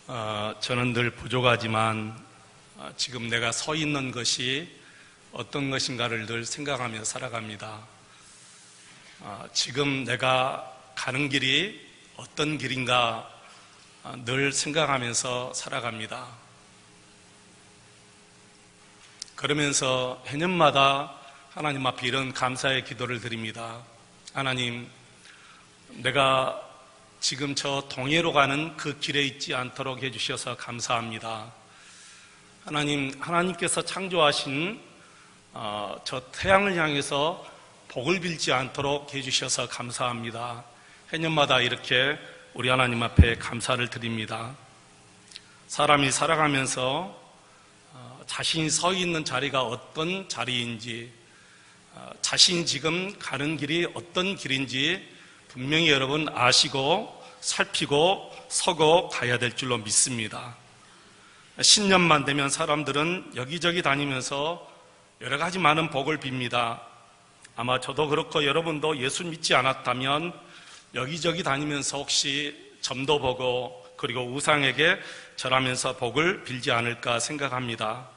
저는 늘 부족하지만 지금 내가 서 있는 것이 어떤 것인가를 늘 생각하며 살아갑니다. 지금 내가 가는 길이 어떤 길인가 늘 생각하면서 살아갑니다. 그러면서 해년마다 하나님 앞에 이런 감사의 기도를 드립니다. 하나님, 내가 지금 저 동해로 가는 그 길에 있지 않도록 해주셔서 감사합니다. 하나님, 하나님께서 창조하신 저 태양을 향해서 복을 빌지 않도록 해주셔서 감사합니다. 해년마다 이렇게 우리 하나님 앞에 감사를 드립니다. 사람이 살아가면서 자신이 서 있는 자리가 어떤 자리인지, 자신이 지금 가는 길이 어떤 길인지 분명히 여러분 아시고 살피고 서고 가야 될 줄로 믿습니다. 신년만 되면 사람들은 여기저기 다니면서 여러 가지 많은 복을 빕니다. 아마 저도 그렇고 여러분도 예수 믿지 않았다면 여기저기 다니면서 혹시 점도 보고 그리고 우상에게 절하면서 복을 빌지 않을까 생각합니다.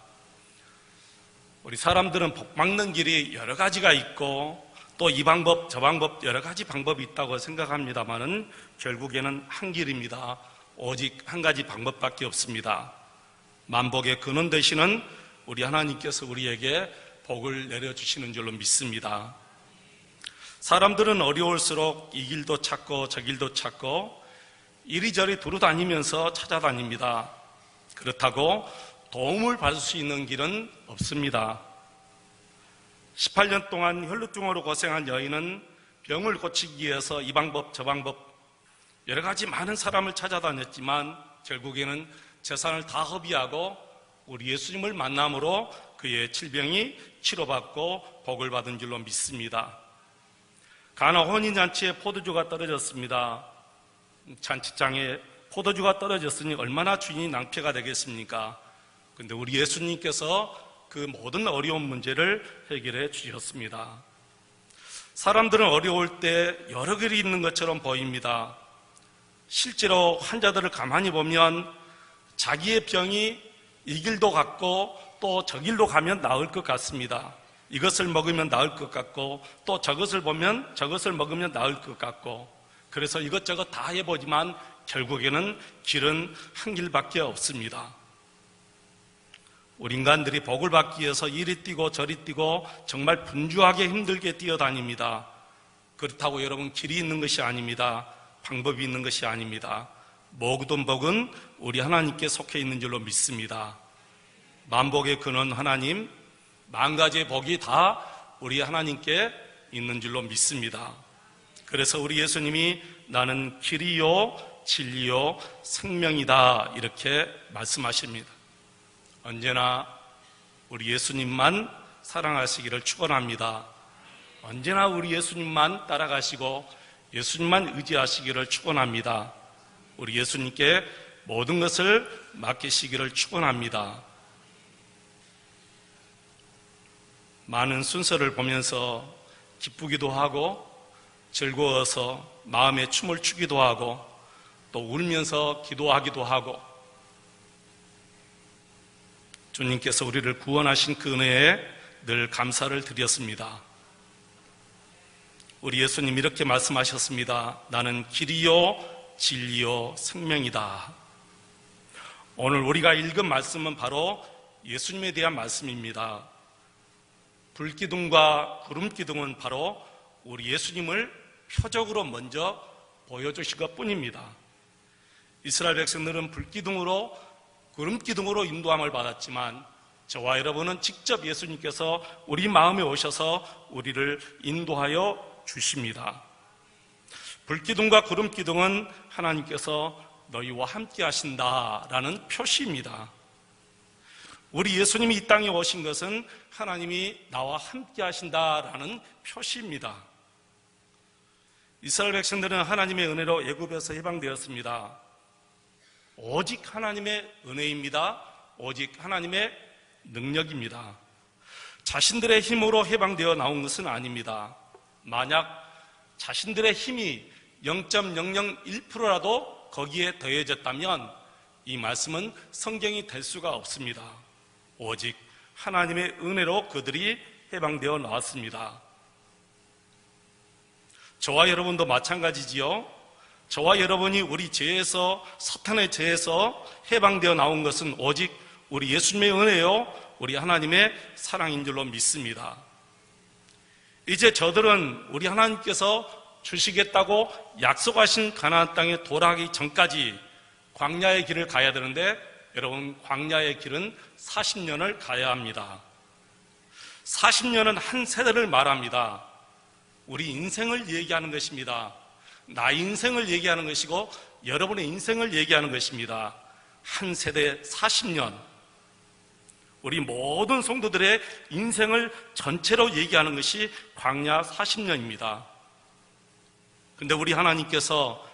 우리 사람들은 복 받는 길이 여러 가지가 있고 또 이 방법 저 방법 여러 가지 방법이 있다고 생각합니다만은 결국에는 한 길입니다. 오직 한 가지 방법밖에 없습니다. 만복의 근원 되시는 우리 하나님께서 우리에게 복을 내려주시는 줄로 믿습니다. 사람들은 어려울수록 이 길도 찾고 저 길도 찾고 이리저리 두루다니면서 찾아다닙니다. 그렇다고 도움을 받을 수 있는 길은 없습니다. 18년 동안 혈루증으로 고생한 여인은 병을 고치기 위해서 이 방법 저 방법 여러 가지 많은 사람을 찾아다녔지만 결국에는 재산을 다 허비하고 우리 예수님을 만남으로 그의 질병이 치료받고 복을 받은 줄로 믿습니다. 가나 혼인잔치에 포도주가 떨어졌습니다. 잔치장에 포도주가 떨어졌으니 얼마나 주인이 낭패가 되겠습니까? 그런데 우리 예수님께서 그 모든 어려운 문제를 해결해 주셨습니다. 사람들은 어려울 때 여러 길이 있는 것처럼 보입니다. 실제로 환자들을 가만히 보면 자기의 병이 이 길도 같고 또 저 길로 가면 나을 것 같습니다. 이것을 먹으면 나을 것 같고 또 저것을 보면 저것을 먹으면 나을 것 같고 그래서 이것저것 다 해보지만 결국에는 길은 한 길밖에 없습니다. 우리 인간들이 복을 받기 위해서 이리 뛰고 저리 뛰고 정말 분주하게 힘들게 뛰어다닙니다. 그렇다고 여러분 길이 있는 것이 아닙니다. 방법이 있는 것이 아닙니다. 모든 복은 우리 하나님께 속해 있는 줄로 믿습니다. 만복의 근원 하나님, 만 가지의 복이 다 우리 하나님께 있는 줄로 믿습니다. 그래서 우리 예수님이 나는 길이요 진리요 생명이다 이렇게 말씀하십니다. 언제나 우리 예수님만 사랑하시기를 축원합니다. 언제나 우리 예수님만 따라가시고 예수님만 의지하시기를 축원합니다. 우리 예수님께 모든 것을 맡기시기를 축원합니다. 많은 순서를 보면서 기쁘기도 하고 즐거워서 마음에 춤을 추기도 하고 또 울면서 기도하기도 하고 주님께서 우리를 구원하신 그 은혜에 늘 감사를 드렸습니다. 우리 예수님 이렇게 말씀하셨습니다. 나는 길이요 진리요 생명이다. 오늘 우리가 읽은 말씀은 바로 예수님에 대한 말씀입니다. 불기둥과 구름기둥은 바로 우리 예수님을 표적으로 먼저 보여주신 것 뿐입니다. 이스라엘 백성들은 불기둥으로 구름기둥으로 인도함을 받았지만 저와 여러분은 직접 예수님께서 우리 마음에 오셔서 우리를 인도하여 주십니다. 불기둥과 구름기둥은 하나님께서 너희와 함께 하신다라는 표시입니다. 우리 예수님이 이 땅에 오신 것은 하나님이 나와 함께 하신다라는 표시입니다. 이스라엘 백성들은 하나님의 은혜로 애굽에서 해방되었습니다. 오직 하나님의 은혜입니다. 오직 하나님의 능력입니다. 자신들의 힘으로 해방되어 나온 것은 아닙니다. 만약 자신들의 힘이 0.001%라도 거기에 더해졌다면 이 말씀은 성경이 될 수가 없습니다. 오직 하나님의 은혜로 그들이 해방되어 나왔습니다. 저와 여러분도 마찬가지지요. 저와 여러분이 우리 죄에서, 사탄의 죄에서 해방되어 나온 것은 오직 우리 예수님의 은혜요, 우리 하나님의 사랑인 줄로 믿습니다. 이제 저들은 우리 하나님께서 주시겠다고 약속하신 가나안 땅에 돌아가기 전까지 광야의 길을 가야 되는데, 여러분, 광야의 길은 40년을 가야 합니다. 40년은 한 세대를 말합니다. 우리 인생을 얘기하는 것입니다. 나의 인생을 얘기하는 것이고 여러분의 인생을 얘기하는 것입니다. 한 세대 40년, 우리 모든 성도들의 인생을 전체로 얘기하는 것이 광야 40년입니다. 근데 우리 하나님께서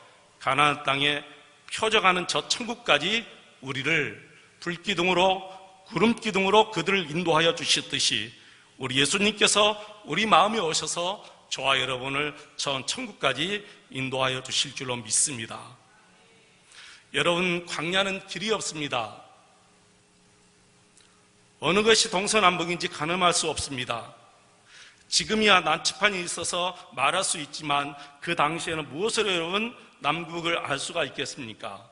가나안 땅에 펴져가는 저 천국까지 우리를 불기둥으로, 구름기둥으로 그들을 인도하여 주셨듯이 우리 예수님께서 우리 마음에 오셔서 저와 여러분을 저 천국까지 인도하여 주실 줄로 믿습니다. 여러분, 광야는 길이 없습니다. 어느 것이 동서남북인지 가늠할 수 없습니다. 지금이야 난치판이 있어서 말할 수 있지만 그 당시에는 무엇으로 여러분 남북을 알 수가 있겠습니까?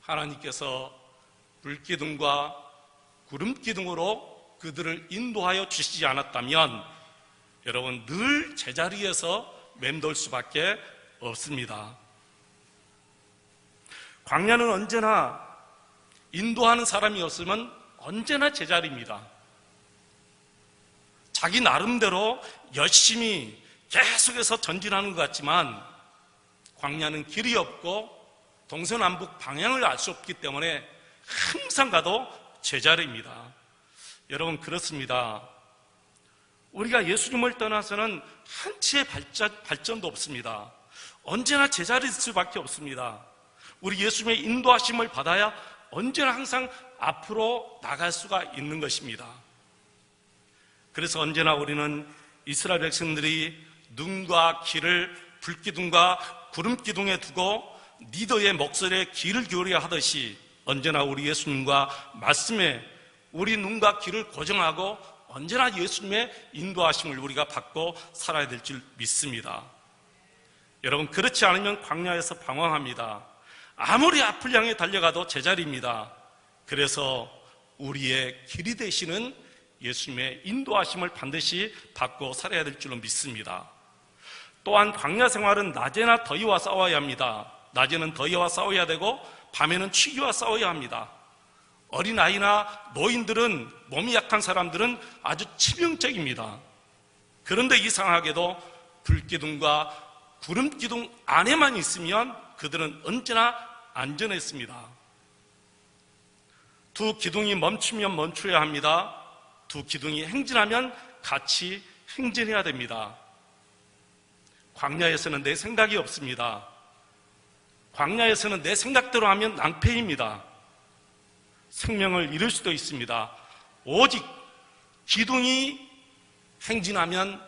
하나님께서 불기둥과 구름기둥으로 그들을 인도하여 주시지 않았다면 여러분 늘 제자리에서 맴돌 수밖에 없습니다. 광야는 언제나 인도하는 사람이 없으면 언제나 제자리입니다. 자기 나름대로 열심히 계속해서 전진하는 것 같지만 광야는 길이 없고 동서남북 방향을 알 수 없기 때문에 항상 가도 제자리입니다. 여러분, 그렇습니다. 우리가 예수님을 떠나서는 한치의 발전도 없습니다. 언제나 제자리일 수밖에 없습니다. 우리 예수님의 인도하심을 받아야 언제나 항상 앞으로 나갈 수가 있는 것입니다. 그래서 언제나 우리는 이스라엘 백성들이 눈과 귀를 불기둥과 구름기둥에 두고 리더의 목소리에 귀를 기울여야 하듯이 언제나 우리 예수님과 말씀에 우리 눈과 귀를 고정하고 언제나 예수님의 인도하심을 우리가 받고 살아야 될 줄 믿습니다. 여러분, 그렇지 않으면 광야에서 방황합니다. 아무리 앞을 향해 달려가도 제자리입니다. 그래서 우리의 길이 되시는 예수님의 인도하심을 반드시 받고 살아야 될 줄로 믿습니다. 또한 광야 생활은 낮에나 더위와 싸워야 합니다. 낮에는 더위와 싸워야 되고 밤에는 추위와 싸워야 합니다. 어린아이나 노인들은, 몸이 약한 사람들은 아주 치명적입니다. 그런데 이상하게도 불기둥과 구름기둥 안에만 있으면 그들은 언제나 안전했습니다. 두 기둥이 멈추면 멈춰야 합니다. 두 기둥이 행진하면 같이 행진해야 됩니다. 광야에서는 내 생각이 없습니다. 광야에서는 내 생각대로 하면 낭패입니다. 생명을 잃을 수도 있습니다. 오직 기둥이 행진하면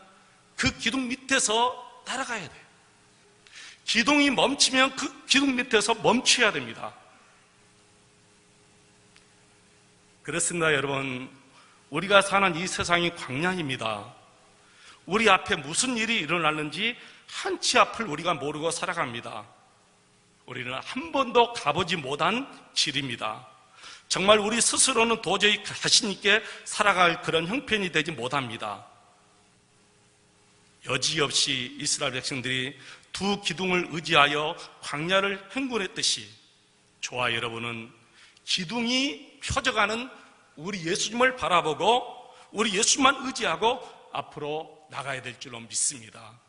그 기둥 밑에서 따라가야 돼요. 기둥이 멈추면 그 기둥 밑에서 멈춰야 됩니다. 그렇습니다, 여러분. 우리가 사는 이 세상이 광야입니다. 우리 앞에 무슨 일이 일어났는지 한치 앞을 우리가 모르고 살아갑니다. 우리는 한 번도 가보지 못한 길입니다. 정말 우리 스스로는 도저히 자신 있게 살아갈 그런 형편이 되지 못합니다. 여지없이 이스라엘 백성들이 두 기둥을 의지하여 광야를 행군했듯이 저와 여러분은 기둥이 펴져가는 우리 예수님을 바라보고 우리 예수님만 의지하고 앞으로 나가야 될 줄로 믿습니다.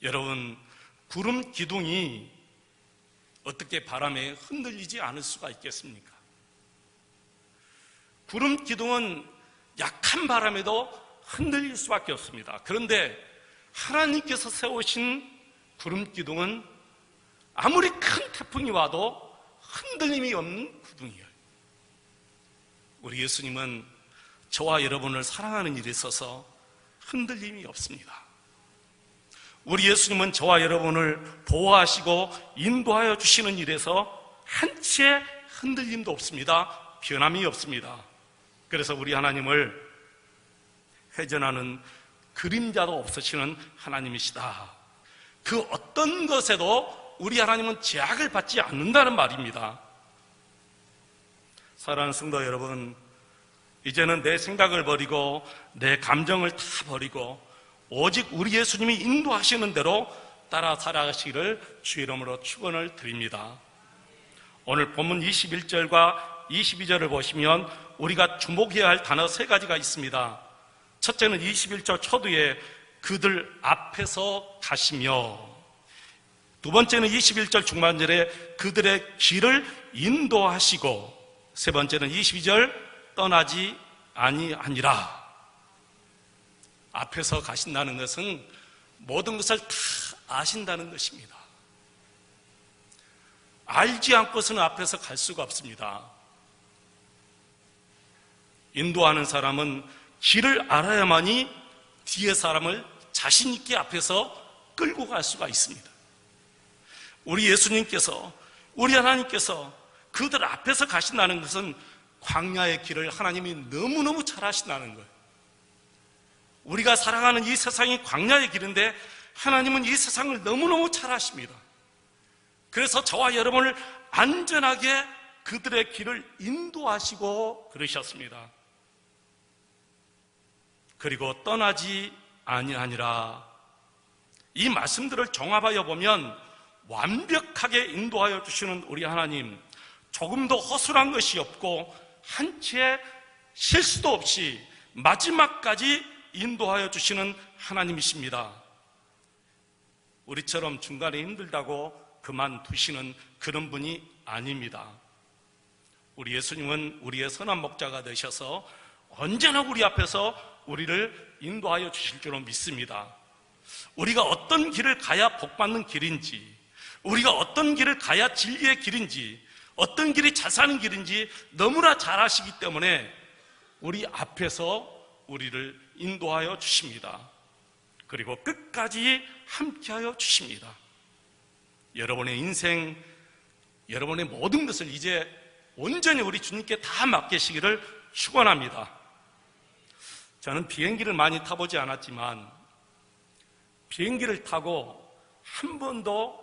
여러분, 구름 기둥이 어떻게 바람에 흔들리지 않을 수가 있겠습니까? 구름 기둥은 약한 바람에도 흔들릴 수밖에 없습니다. 그런데 하나님께서 세우신 구름 기둥은 아무리 큰 태풍이 와도 흔들림이 없는 기둥이에요. 우리 예수님은 저와 여러분을 사랑하는 일에 있어서 흔들림이 없습니다. 우리 예수님은 저와 여러분을 보호하시고 인도하여 주시는 일에서 한치의 흔들림도 없습니다. 변함이 없습니다. 그래서 우리 하나님을 회전하는 그림자도 없으시는 하나님이시다. 그 어떤 것에도 우리 하나님은 제약을 받지 않는다는 말입니다. 사랑하는 성도 여러분, 이제는 내 생각을 버리고 내 감정을 다 버리고 오직 우리 예수님이 인도하시는 대로 따라 살아가시기를 주의 이름으로 축원을 드립니다. 오늘 본문 21절과 22절을 보시면 우리가 주목해야 할 단어 3가지가 있습니다. 첫째는 21절 초두에 그들 앞에서 가시며, 두 번째는 21절 중반절에 그들의 길을 인도하시고, 세 번째는 22절 떠나지 아니하니라. 앞에서 가신다는 것은 모든 것을 다 아신다는 것입니다. 알지 않고서는 앞에서 갈 수가 없습니다. 인도하는 사람은 길을 알아야만이 뒤에 사람을 자신 있게 앞에서 끌고 갈 수가 있습니다. 우리 예수님께서, 우리 하나님께서 그들 앞에서 가신다는 것은 광야의 길을 하나님이 너무너무 잘 아신다는 거예요. 우리가 살아가는 이 세상이 광야의 길인데 하나님은 이 세상을 너무너무 잘 아십니다. 그래서 저와 여러분을 안전하게 그들의 길을 인도하시고 그러셨습니다. 그리고 떠나지 아니하니라. 이 말씀들을 종합하여 보면 완벽하게 인도하여 주시는 우리 하나님, 조금도 허술한 것이 없고 한치의 실수도 없이 마지막까지 인도하여 주시는 하나님이십니다. 우리처럼 중간에 힘들다고 그만두시는 그런 분이 아닙니다. 우리 예수님은 우리의 선한 목자가 되셔서 언제나 우리 앞에서 우리를 인도하여 주실 줄로 믿습니다. 우리가 어떤 길을 가야 복받는 길인지, 우리가 어떤 길을 가야 진리의 길인지, 어떤 길이 잘 사는 길인지 너무나 잘 아시기 때문에 우리 앞에서 우리를 인도하여 주십니다. 그리고 끝까지 함께하여 주십니다. 여러분의 인생, 여러분의 모든 것을 이제 온전히 우리 주님께 다 맡기시기를 축원합니다. 저는 비행기를 많이 타보지 않았지만 비행기를 타고 한 번도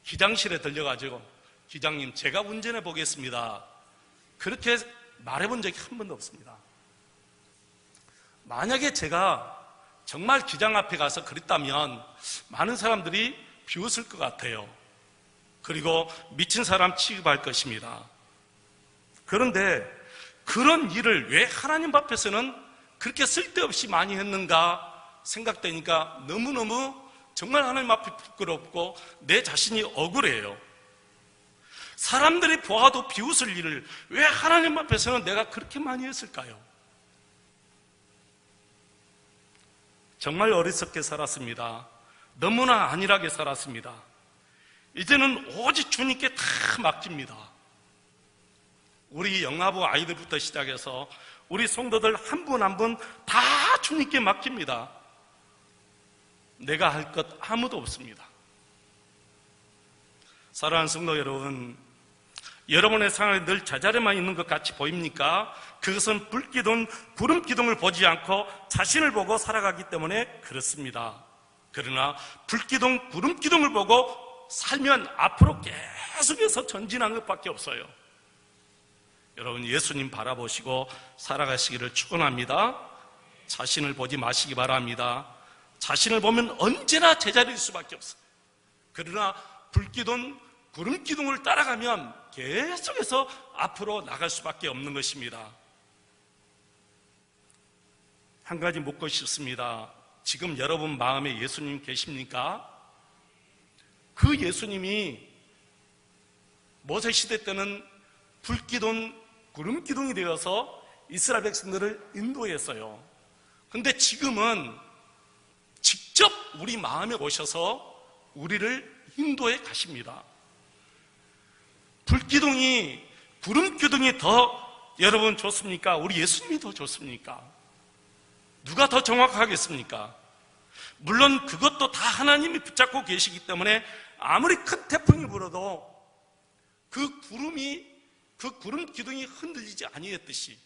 기장실에 들려가지고 기장님 제가 운전해 보겠습니다, 그렇게 말해본 적이 한 번도 없습니다. 만약에 제가 정말 기장 앞에 가서 그랬다면 많은 사람들이 비웃을 것 같아요. 그리고 미친 사람 취급할 것입니다. 그런데 그런 일을 왜 하나님 앞에서는 그렇게 쓸데없이 많이 했는가 생각되니까 너무너무 정말 하나님 앞에 부끄럽고 내 자신이 억울해요. 사람들이 보아도 비웃을 일을 왜 하나님 앞에서는 내가 그렇게 많이 했을까요? 정말 어리석게 살았습니다. 너무나 안일하게 살았습니다. 이제는 오직 주님께 다 맡깁니다. 우리 영아부 아이들부터 시작해서 우리 성도들 한 분 한 분 다 주님께 맡깁니다. 내가 할 것 아무도 없습니다. 사랑하는 성도 여러분, 여러분의 상황이 늘 제자리만 있는 것 같이 보입니까? 그것은 불기둥, 구름기둥을 보지 않고 자신을 보고 살아가기 때문에 그렇습니다. 그러나 불기둥, 구름기둥을 보고 살면 앞으로 계속해서 전진한 것밖에 없어요. 여러분, 예수님 바라보시고 살아가시기를 축원합니다. 자신을 보지 마시기 바랍니다. 자신을 보면 언제나 제자리일 수밖에 없어요. 그러나 불기둥, 구름기둥을 따라가면 계속해서 앞으로 나갈 수밖에 없는 것입니다. 한 가지 묻고 싶습니다. 지금 여러분 마음에 예수님 계십니까? 그 예수님이 모세 시대 때는 불기둥, 구름기둥이 되어서 이스라엘 백성들을 인도했어요. 그런데 지금은 직접 우리 마음에 오셔서 우리를 인도해 가십니다. 불기둥이, 구름기둥이 더 여러분 좋습니까? 우리 예수님이 더 좋습니까? 누가 더 정확하겠습니까? 물론 그것도 다 하나님이 붙잡고 계시기 때문에 아무리 큰 태풍이 불어도 그 구름 기둥이 흔들리지 아니했듯이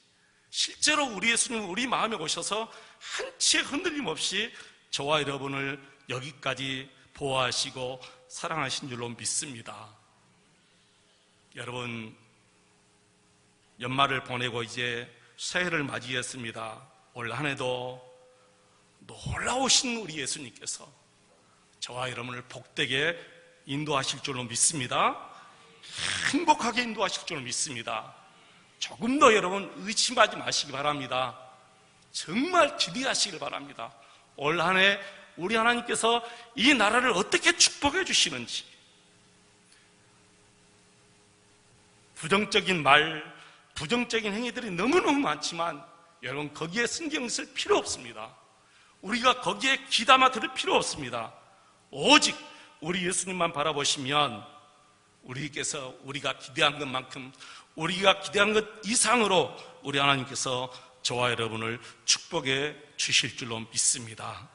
실제로 우리 예수님은 우리 마음에 오셔서 한 치의 흔들림 없이 저와 여러분을 여기까지 보호하시고 사랑하신 줄로 믿습니다. 여러분, 연말을 보내고 이제 새해를 맞이했습니다. 올 한 해도 놀라우신 우리 예수님께서 저와 여러분을 복되게 인도하실 줄로 믿습니다. 행복하게 인도하실 줄로 믿습니다. 조금 더 여러분 의심하지 마시기 바랍니다. 정말 기대하시길 바랍니다. 올 한 해 우리 하나님께서 이 나라를 어떻게 축복해 주시는지, 부정적인 말, 부정적인 행위들이 너무너무 많지만 여러분 거기에 신경 쓸 필요 없습니다. 우리가 거기에 귀담아 들을 필요 없습니다. 오직 우리 예수님만 바라보시면 우리께서 우리가 기대한 것만큼, 우리가 기대한 것 이상으로 우리 하나님께서 저와 여러분을 축복해 주실 줄로 믿습니다.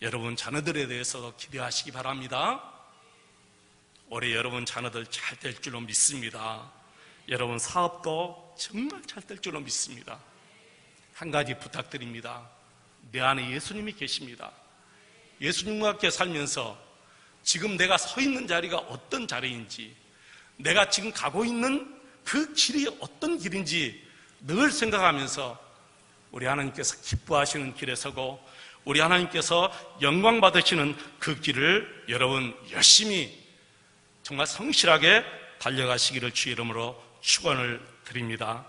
여러분 자녀들에 대해서 기대하시기 바랍니다. 올해 여러분 자녀들 잘 될 줄로 믿습니다. 여러분 사업도 정말 잘 될 줄로 믿습니다. 한 가지 부탁드립니다. 내 안에 예수님이 계십니다. 예수님과 함께 살면서 지금 내가 서 있는 자리가 어떤 자리인지, 내가 지금 가고 있는 그 길이 어떤 길인지 늘 생각하면서 우리 하나님께서 기뻐하시는 길에 서고 우리 하나님께서 영광 받으시는 그 길을 여러분 열심히 정말 성실하게 달려가시기를 주의 이름으로 축원을 드립니다.